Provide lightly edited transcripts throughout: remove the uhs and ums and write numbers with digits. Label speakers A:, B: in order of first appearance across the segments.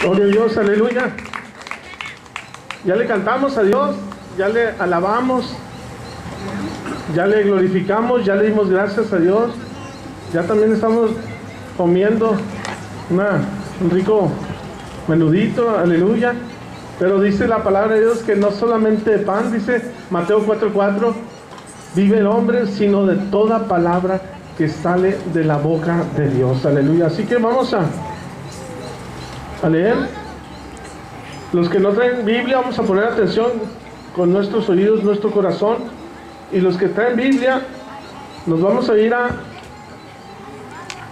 A: Gloria a Dios, aleluya. Ya le cantamos a Dios, ya le alabamos, ya le glorificamos, ya le dimos gracias a Dios. Ya también estamos comiendo un rico menudito, aleluya. Pero dice la palabra de Dios que no solamente de pan, dice Mateo 4:4, vive el hombre, sino de toda palabra que sale de la boca de Dios, aleluya. Así que vamos a leer. Los que no traen Biblia, vamos a poner atención con nuestros oídos, nuestro corazón. Y los que traen Biblia, nos vamos a ir a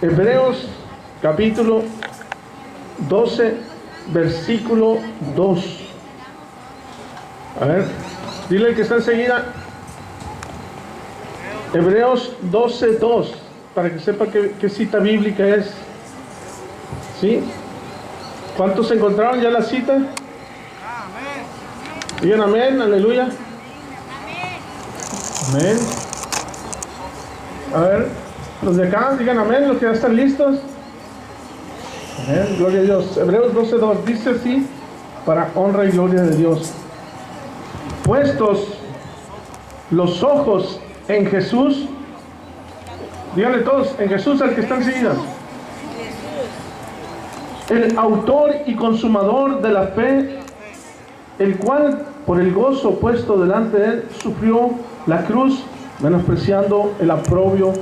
A: Hebreos capítulo 12, versículo 2. A ver, dile al que está enseguida, Hebreos 12, 2, para que sepa qué cita bíblica es. ¿Sí? ¿Cuántos encontraron ya la cita? Digan amén, aleluya. Amén. A ver, los de acá, digan amén, los que ya están listos. Amén, gloria a Dios. Hebreos 12:2 dice así, para honra y gloria de Dios. Puestos los ojos en Jesús, díganle todos, en Jesús al que están seguidos, el autor y consumador de la fe, el cual por el gozo puesto delante de él sufrió la cruz, menospreciando el oprobio,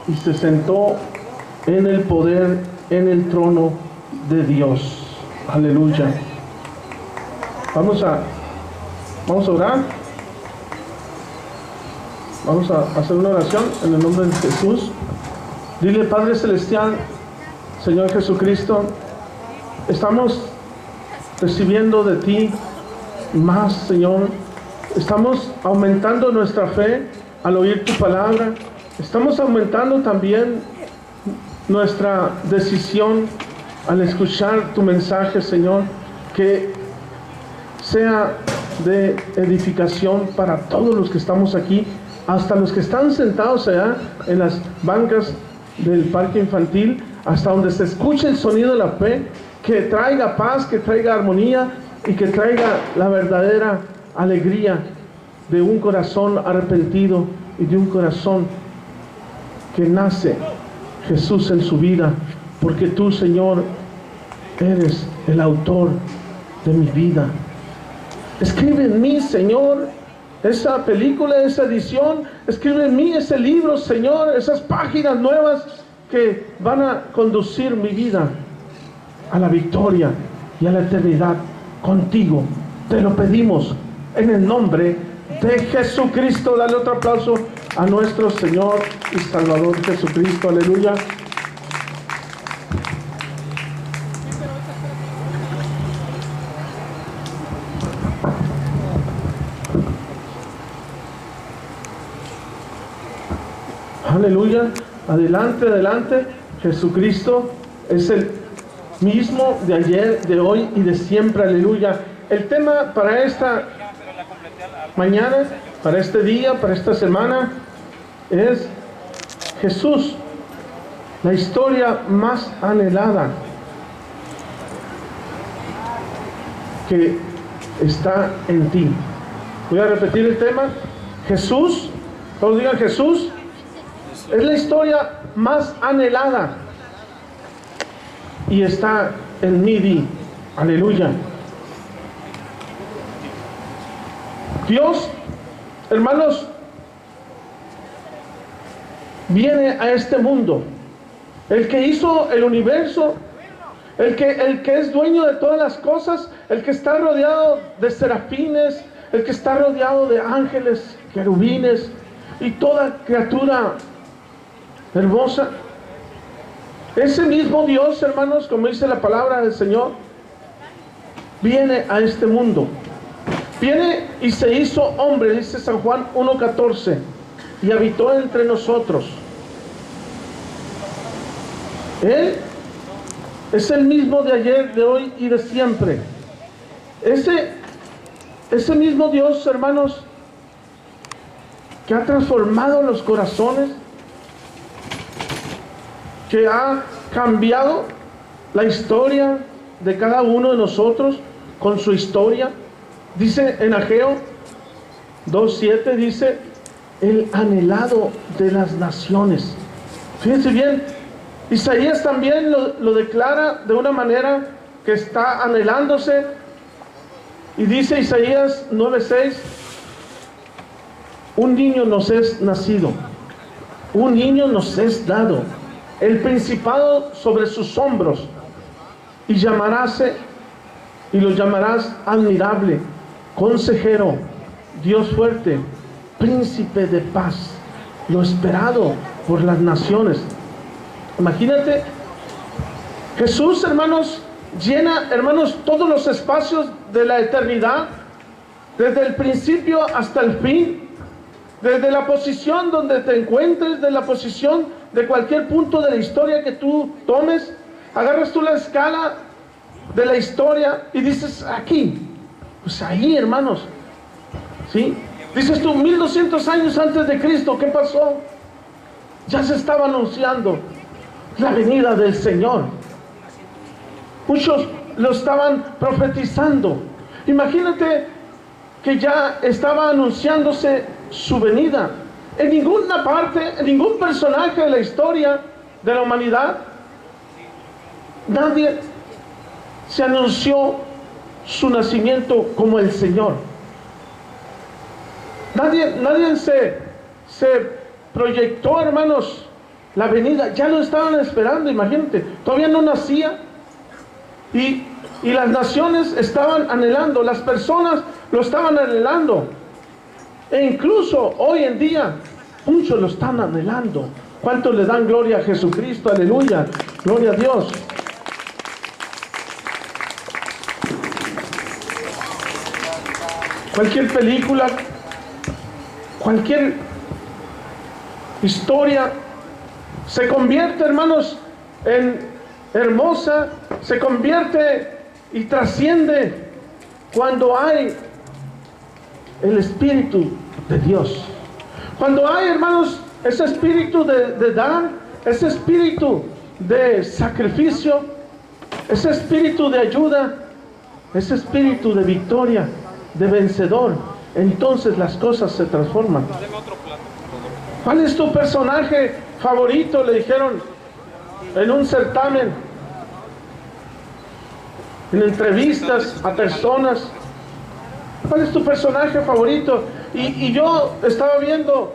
A: y se sentó en el poder, en el trono de Dios. Aleluya. Vamos a orar. Vamos a hacer una oración en el nombre de Jesús. Dile: Padre Celestial, Señor Jesucristo, estamos recibiendo de ti más, Señor. Estamos aumentando nuestra fe al oír tu palabra. Estamos aumentando también nuestra decisión al escuchar tu mensaje, Señor, que sea de edificación para todos los que estamos aquí, hasta los que están sentados allá en las bancas del parque infantil, hasta donde se escuche el sonido de la fe, que traiga paz, que traiga armonía y que traiga la verdadera alegría de un corazón arrepentido y de un corazón que nace Jesús en su vida, porque tú, Señor, eres el autor de mi vida. Escribe en mí, Señor, esa película, esa edición. Escribe en mí ese libro, Señor, esas páginas nuevas que van a conducir mi vida a la victoria y a la eternidad contigo. Te lo pedimos en el nombre de Jesucristo. Dale otro aplauso a nuestro Señor y Salvador Jesucristo. Aleluya. Aleluya. Adelante, adelante. Jesucristo es el mismo de ayer, de hoy y de siempre. Aleluya. El tema para esta mañana, para este día, para esta semana, es Jesús, la historia más anhelada que está en ti. Voy a repetir el tema. Jesús, todos digan Jesús, es la historia más anhelada y está en mí. Aleluya. Dios, hermanos, viene a este mundo. El que hizo el universo, el que es dueño de todas las cosas, el que está rodeado de serafines, el que está rodeado de ángeles, querubines y toda criatura hermosa. Ese mismo Dios, hermanos, como dice la palabra del Señor, viene a este mundo. Viene y se hizo hombre, dice San Juan 1:14, y habitó entre nosotros. Él es el mismo de ayer, de hoy y de siempre. Ese mismo Dios, hermanos, que ha transformado los corazones, que ha cambiado la historia de cada uno de nosotros con su historia. Dice en Ageo 2:7, dice, el anhelado de las naciones. Fíjense bien, Isaías también lo declara de una manera que está anhelándose. Y dice Isaías 9:6, un niño nos es nacido, un niño nos es dado, el principado sobre sus hombros, y lo llamarás admirable, consejero, Dios fuerte, príncipe de paz, lo esperado por las naciones. Imagínate, Jesús, hermanos, llena, hermanos, todos los espacios de la eternidad, desde el principio hasta el fin, desde la posición donde te encuentres, de la posición de cualquier punto de la historia que tú tomes. Agarras tú la escala de la historia y dices, aquí, pues ahí, hermanos, ¿sí? Dices tú, 1200 años antes de Cristo, ¿qué pasó? Ya se estaba anunciando la venida del Señor. Muchos lo estaban profetizando. Imagínate que ya estaba anunciándose su venida. En ninguna parte, en ningún personaje de la historia de la humanidad, nadie se anunció su nacimiento como el Señor. Nadie se proyectó, hermanos, la venida. Ya lo estaban esperando, imagínate. Todavía no nacía. Y las naciones estaban anhelando, las personas lo estaban anhelando. E incluso hoy en día, muchos lo están anhelando. ¿Cuántos le dan gloria a Jesucristo? Aleluya. Gloria a Dios. Cualquier película, cualquier historia se convierte, hermanos, en hermosa, se convierte y trasciende cuando hay el Espíritu de Dios. Cuando hay, hermanos, ese espíritu de dar, ese espíritu de sacrificio, ese espíritu de ayuda, ese espíritu de victoria, de vencedor, entonces las cosas se transforman. ¿Cuál es tu personaje favorito? Le dijeron en un certamen, en entrevistas a personas. ¿Cuál es tu personaje favorito? Y yo estaba viendo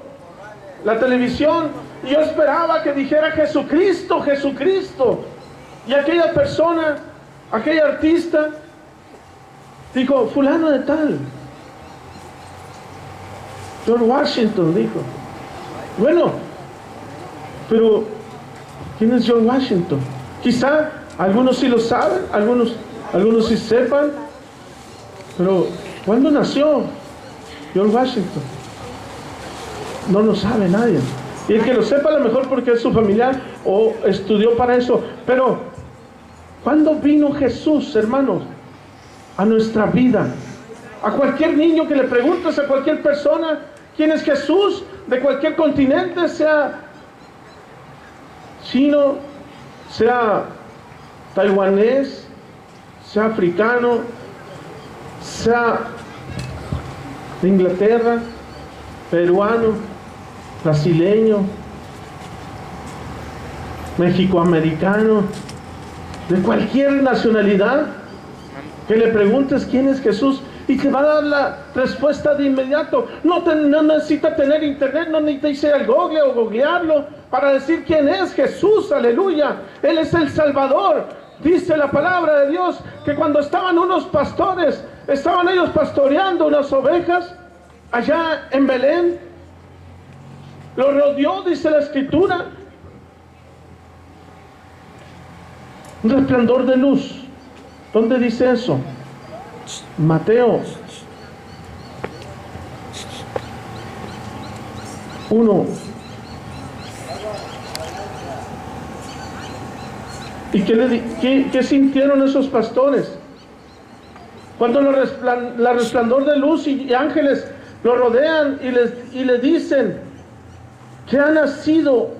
A: la televisión y yo esperaba que dijera Jesucristo, Jesucristo. Y aquella persona, aquella artista, dijo, fulano de tal. George Washington dijo. Bueno, pero ¿quién es George Washington? Quizá algunos sí lo saben, algunos sí sepan, pero ¿cuándo nació George Washington? No lo sabe nadie. Y el que lo sepa, a lo mejor porque es su familiar o estudió para eso. Pero ¿cuándo vino Jesús, hermanos, a nuestra vida? A cualquier niño que le preguntes, a cualquier persona, ¿quién es Jesús? De cualquier continente, sea chino, sea taiwanés, sea africano, sea de Inglaterra, peruano, brasileño, mexicoamericano, de cualquier nacionalidad, que le preguntes quién es Jesús y te va a dar la respuesta de inmediato. No necesita tener internet, no necesita irse al Google o googlearlo para decir quién es Jesús. Aleluya, Él es el Salvador. Dice la palabra de Dios que cuando estaban unos pastores, estaban ellos pastoreando unas ovejas allá en Belén, lo rodeó, dice la Escritura, un resplandor de luz. ¿Dónde dice eso? Mateo 1. ¿Y qué sintieron esos pastores? Cuando la resplandor de luz y ángeles lo rodean y le dicen que ha nacido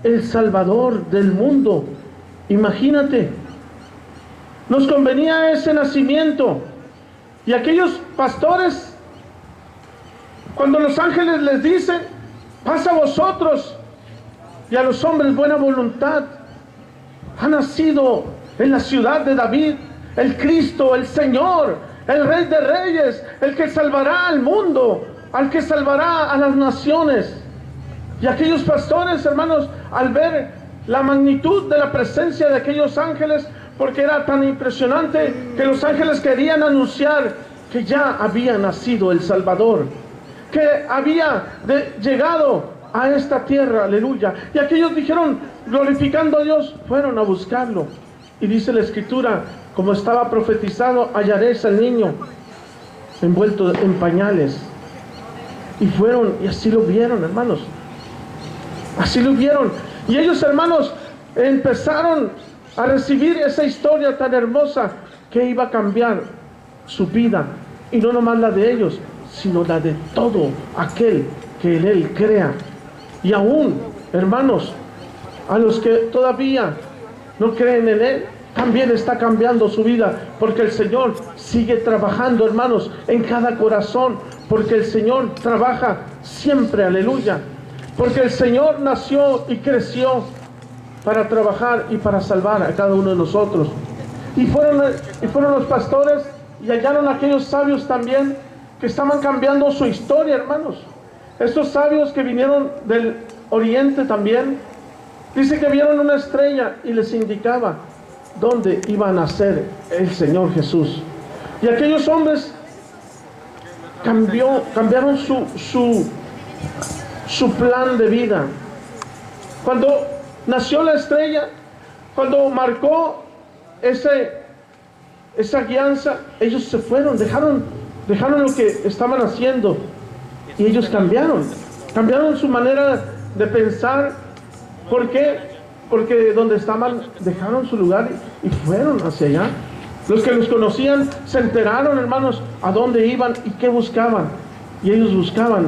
A: el Salvador del mundo. Imagínate, Nos convenía ese nacimiento. Y aquellos pastores, cuando los ángeles les dicen, pasa a vosotros y a los hombres buena voluntad, ha nacido en la ciudad de David el Cristo, el Señor, el Rey de Reyes, el que salvará al mundo, al que salvará a las naciones. Y aquellos pastores, hermanos, al ver la magnitud de la presencia de aquellos ángeles, porque era tan impresionante que los ángeles querían anunciar que ya había nacido el Salvador, que había llegado a esta tierra, aleluya. Y aquellos dijeron, glorificando a Dios, fueron a buscarlo. Y dice la Escritura, como estaba profetizado, hallaréis al niño envuelto en pañales. Y fueron, y así lo vieron, hermanos. Así lo vieron. Y ellos, hermanos, empezaron a recibir esa historia tan hermosa que iba a cambiar su vida. Y no nomás la de ellos, sino la de todo aquel que en Él crea. Y aún, hermanos, a los que todavía no creen en Él, también está cambiando su vida, porque el Señor sigue trabajando, hermanos, en cada corazón, porque el Señor trabaja siempre, aleluya, porque el Señor nació y creció para trabajar y para salvar a cada uno de nosotros. Y fueron los pastores y hallaron a aquellos sabios también que estaban cambiando su historia, hermanos. Estos sabios que vinieron del oriente también, dice que vieron una estrella y les indicaba dónde iba a nacer el Señor Jesús. Y aquellos hombres cambiaron su plan de vida. Cuando nació la estrella, cuando marcó esa guianza, ellos se fueron, dejaron lo que estaban haciendo, y ellos cambiaron su manera de pensar. ¿Por qué? Porque donde estaban, dejaron su lugar y fueron hacia allá. Los que los conocían se enteraron, hermanos, a dónde iban y qué buscaban. Y ellos buscaban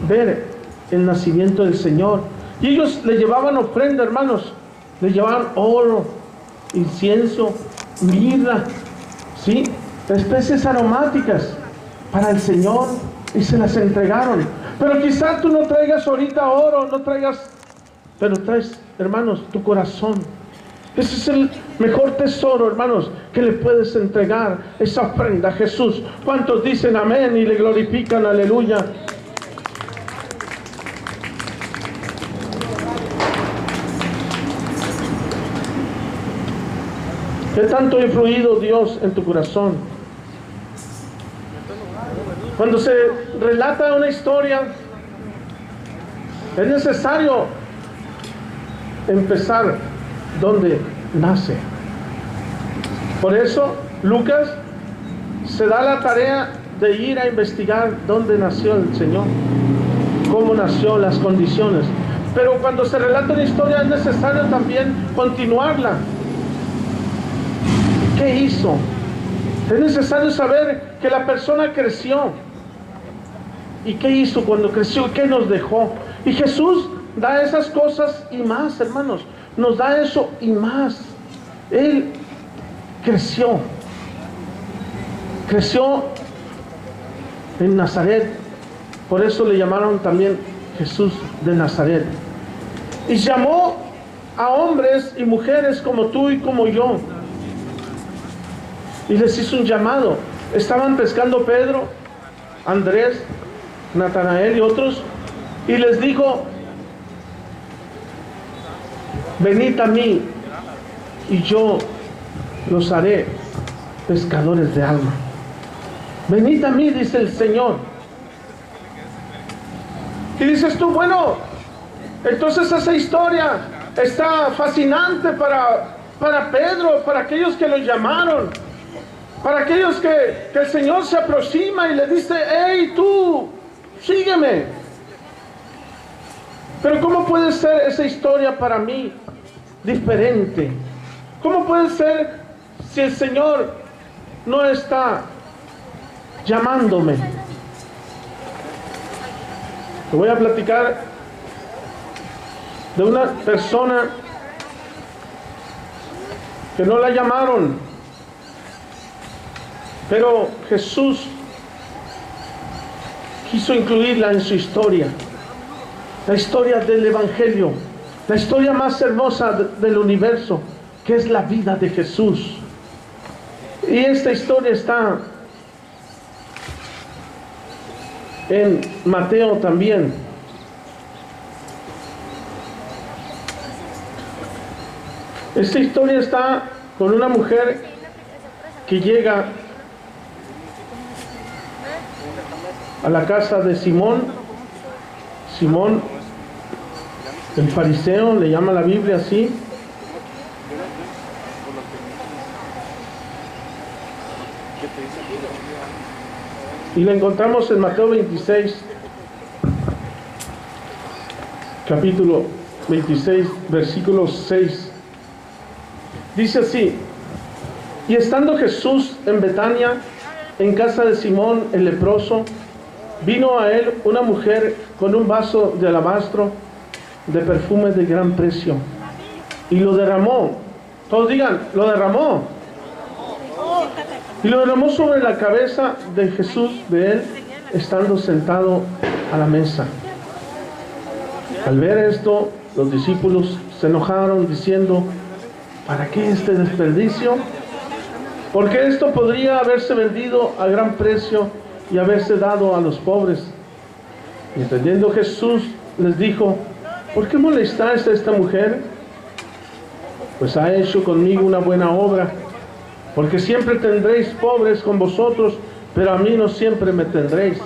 A: ver el nacimiento del Señor. Y ellos le llevaban ofrenda, hermanos. Le llevaban oro, incienso, mirra, ¿sí? Especies aromáticas para el Señor, y se las entregaron. Pero quizás tú no traigas ahorita oro, no traigas, pero traes, hermanos, tu corazón. Ese es el mejor tesoro, hermanos, que le puedes entregar, esa ofrenda a Jesús. ¿Cuántos dicen amén y le glorifican, aleluya? ¿Qué tanto ha influido Dios en tu corazón? Cuando se relata una historia, es necesario empezar donde nace. Por eso Lucas se da la tarea de ir a investigar dónde nació el Señor, cómo nació, las condiciones. Pero cuando se relata una historia es necesario también continuarla. ¿Qué hizo? Es necesario saber que la persona creció. ¿Y qué hizo cuando creció? ¿Qué nos dejó? Y Jesús da esas cosas y más, hermanos. Nos da eso y más. Él creció. Creció en Nazaret. Por eso le llamaron también Jesús de Nazaret. Y llamó a hombres y mujeres como tú y como yo. Y les hizo un llamado. Estaban pescando Pedro, Andrés, Natanael y otros. Y les dijo: venid a mí y yo los haré pescadores de alma. Venid a mí, dice el Señor. Y dices tú, bueno, entonces esa historia está fascinante para Pedro, para aquellos que lo llamaron, para aquellos que el Señor se aproxima y le dice: hey, tú, sígueme. Pero ¿cómo puede ser esa historia para mí diferente? ¿Cómo puede ser si el Señor no está llamándome? Te voy a platicar de una persona que no la llamaron, Pero Jesús quiso incluirla en su historia, la historia del Evangelio, la historia más hermosa del universo, que es la vida de Jesús. Y esta historia está en Mateo también. Esta historia está con una mujer que llega a la casa de Simón. Simón, el fariseo, le llama la Biblia así. Y la encontramos en Mateo 26, capítulo 26, versículo 6. Dice así: y estando Jesús en Betania, en casa de Simón el leproso, vino a él una mujer con un vaso de alabastro de perfume de gran precio, y lo derramó. Todos digan, lo derramó. Y lo derramó sobre la cabeza de Jesús, de él, estando sentado a la mesa. Al ver esto, los discípulos se enojaron, diciendo: ¿para qué este desperdicio? Porque esto podría haberse vendido a gran precio y haberse dado a los pobres. Y entendiendo Jesús, les dijo: ¿por qué molestáis a esta mujer? Pues ha hecho conmigo una buena obra. Porque siempre tendréis pobres con vosotros, pero a mí no siempre me tendréis.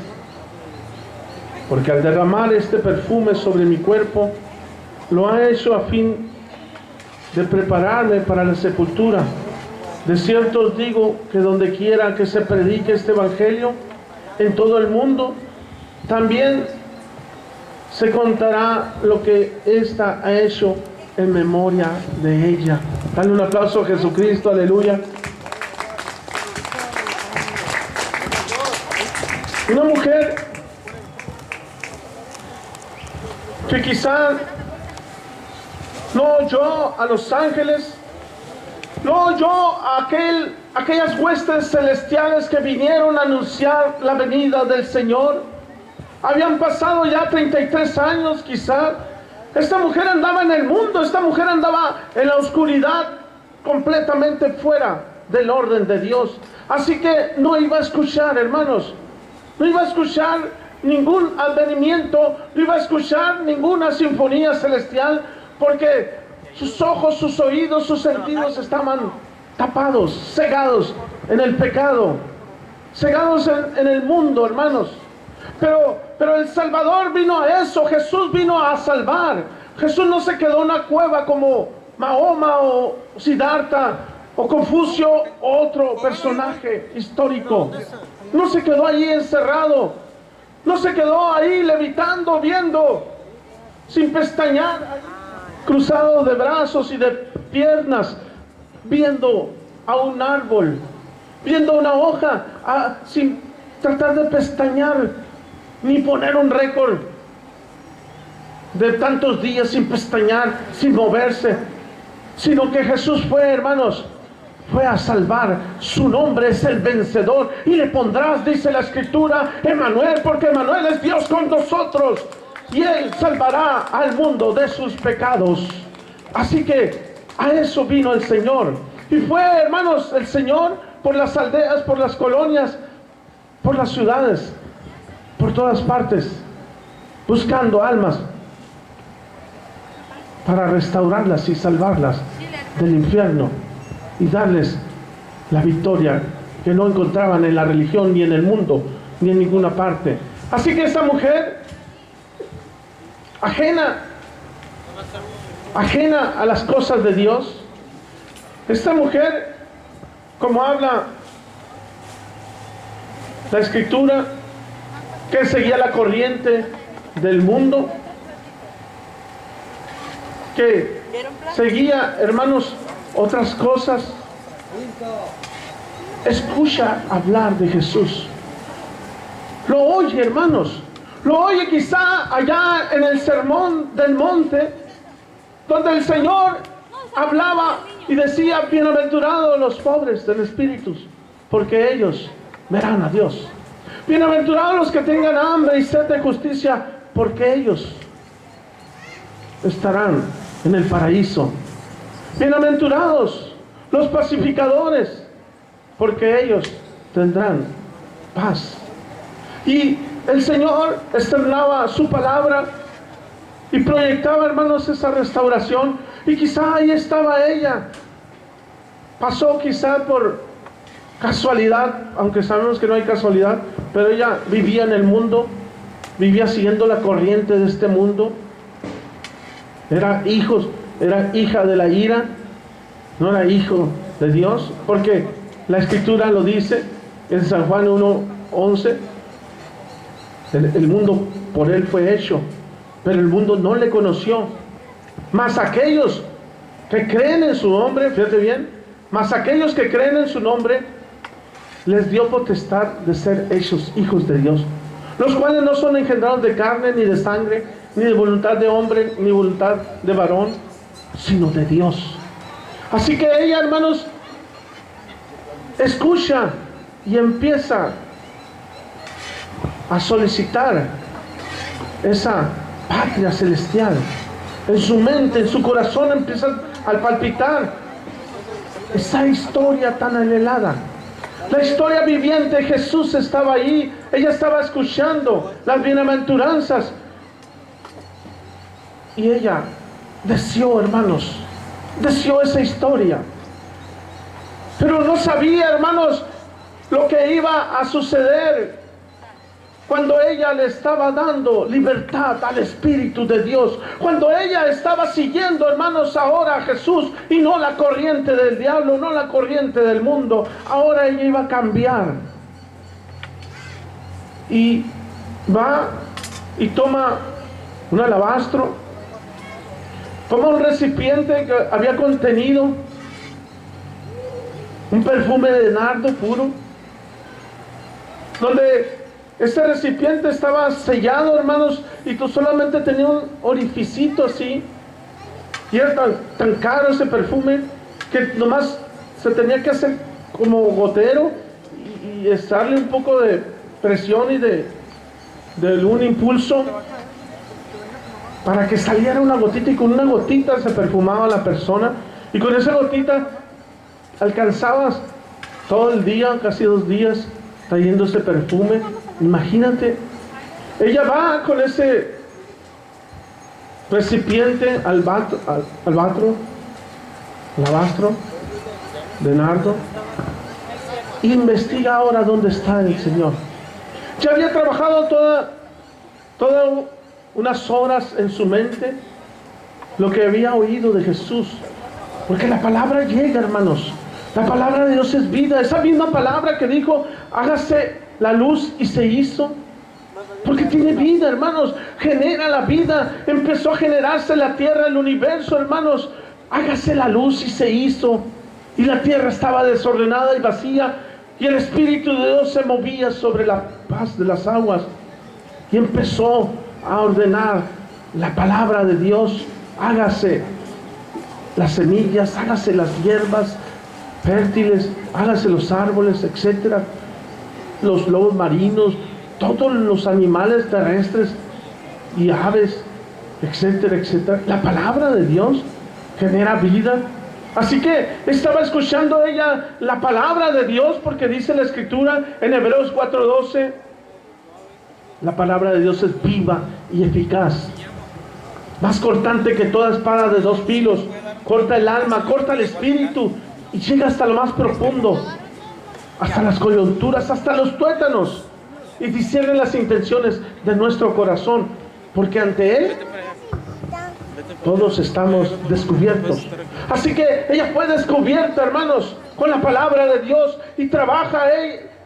A: Porque al derramar este perfume sobre mi cuerpo, lo ha hecho a fin de prepararme para la sepultura. De cierto os digo que donde quiera que se predique este evangelio en todo el mundo, también se contará lo que ésta ha hecho en memoria de ella. Dale un aplauso a Jesucristo, aleluya. Una mujer que quizá no oyó a los ángeles, no oyó a aquellas huestes celestiales que vinieron a anunciar la venida del Señor. Habían pasado ya 33 años quizá. Esta mujer andaba en el mundo, esta mujer andaba en la oscuridad, completamente fuera del orden de Dios. Así que no iba a escuchar, hermanos, no iba a escuchar ningún advenimiento, no iba a escuchar ninguna sinfonía celestial, porque sus ojos, sus oídos, sus sentidos estaban tapados, cegados en el pecado, cegados en el mundo, hermanos. Pero el Salvador vino a eso. Jesús vino a salvar. Jesús no se quedó en una cueva como Mahoma o Siddhartha o Confucio, otro personaje histórico. No se quedó ahí encerrado, no se quedó ahí levitando, viendo, sin pestañear, cruzado de brazos y de piernas, viendo a un árbol, viendo una hoja, sin tratar de pestañear, ni poner un récord de tantos días sin pestañear, sin moverse, sino que Jesús fue, hermanos, fue a salvar. Su nombre es el vencedor, y le pondrás, dice la Escritura, Emmanuel, porque Emmanuel es Dios con nosotros, y Él salvará al mundo de sus pecados. Así que a eso vino el Señor. Y fue, hermanos, el Señor por las aldeas, por las colonias, por las ciudades, por todas partes, buscando almas para restaurarlas y salvarlas del infierno y darles la victoria que no encontraban en la religión, ni en el mundo, ni en ninguna parte. Así que esta mujer, ajena a las cosas de Dios, esta mujer, como habla la Escritura, que seguía la corriente del mundo, que seguía, hermanos, otras cosas, escucha hablar de Jesús, lo oye, hermanos, lo oye quizá allá en el sermón del monte, donde el Señor hablaba y decía: bienaventurados los pobres del espíritu, porque ellos verán a Dios. Bienaventurados los que tengan hambre y sed de justicia, porque ellos estarán en el paraíso. Bienaventurados los pacificadores, porque ellos tendrán paz. Y el Señor externaba su palabra y proyectaba, hermanos, esa restauración. Y quizá ahí estaba ella. Pasó quizá por casualidad, aunque sabemos que no hay casualidad, pero ella vivía en el mundo, vivía siguiendo la corriente de este mundo. Era hija de la ira, no era hijo de Dios, porque la Escritura lo dice en San Juan 1:11. El mundo por él fue hecho, pero el mundo no le conoció. Mas aquellos que creen en su nombre, fíjate bien, mas aquellos que creen en su nombre, les dio potestad de ser hechos hijos de Dios, los cuales no son engendrados de carne, ni de sangre, ni de voluntad de hombre, ni voluntad de varón, sino de Dios. Así que ella, hermanos, escucha y empieza a solicitar esa patria celestial. En su mente, en su corazón empieza a palpitar esa historia tan anhelada. La historia viviente. Jesús estaba ahí, ella estaba escuchando las bienaventuranzas y ella deseó, hermanos, deseó esa historia, pero no sabía, hermanos, lo que iba a suceder cuando ella le estaba dando libertad al Espíritu de Dios, cuando ella estaba siguiendo, hermanos, ahora a Jesús y no la corriente del diablo, no la corriente del mundo. Ahora ella iba a cambiar y va y toma un alabastro, toma un recipiente que había contenido un perfume de nardo puro, donde este recipiente estaba sellado, hermanos, y tú solamente tenías un orificito así. Y era tan caro ese perfume que nomás se tenía que hacer como gotero y echarle un poco de presión y de un impulso para que saliera una gotita, y con una gotita se perfumaba la persona, y con esa gotita alcanzabas todo el día, casi 2 días, trayendo ese perfume. Imagínate, ella va con ese recipiente alabastro de nardo, y investiga ahora dónde está el Señor. Ya había trabajado todas unas horas en su mente lo que había oído de Jesús, porque la palabra llega, hermanos. La palabra de Dios es vida. Esa misma palabra que dijo, hágase la luz, y se hizo, porque tiene vida, hermanos, genera la vida. Empezó a generarse la tierra, el universo, hermanos. Hágase la luz, y se hizo, y la tierra estaba desordenada y vacía, y el Espíritu de Dios se movía sobre la faz de las aguas, y empezó a ordenar la palabra de Dios. Hágase las semillas, hágase las hierbas fértiles, hágase los árboles, etcétera, los lobos marinos, todos los animales terrestres y aves, etcétera, etcétera. La palabra de Dios genera vida. Así que estaba escuchando ella la palabra de Dios, porque dice la Escritura en Hebreos 4:12, la palabra de Dios es viva y eficaz, más cortante que toda espada de 2 filos, corta el alma, corta el espíritu, y llega hasta lo más profundo, hasta las coyunturas, hasta los tuétanos, y discierne las intenciones de nuestro corazón, porque ante Él todos estamos descubiertos. Así que ella fue descubierta, hermanos, con la palabra de Dios, y trabaja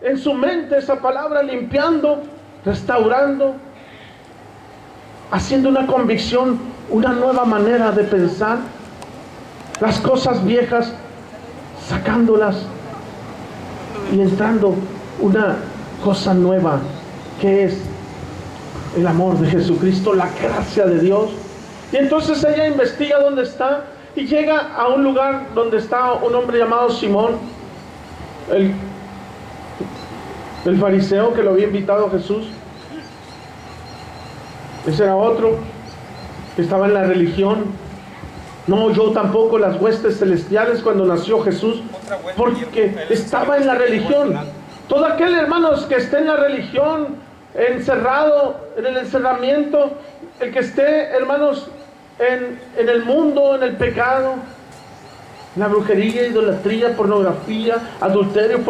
A: en su mente esa palabra, limpiando, restaurando, haciendo una convicción, una nueva manera de pensar, las cosas viejas, sacándolas y entrando una cosa nueva, que es el amor de Jesucristo, la gracia de Dios. Y entonces ella investiga dónde está, y llega a un lugar donde está un hombre llamado Simón, El fariseo que lo había invitado a Jesús. Ese era otro que estaba en la religión. No oyó tampoco las huestes celestiales cuando nació Jesús, porque estaba en la religión. Todo aquel, hermanos, que esté en la religión, encerrado, en el encerramiento, el que esté, hermanos, en el mundo, en el pecado, la brujería, idolatría, pornografía, adulterio,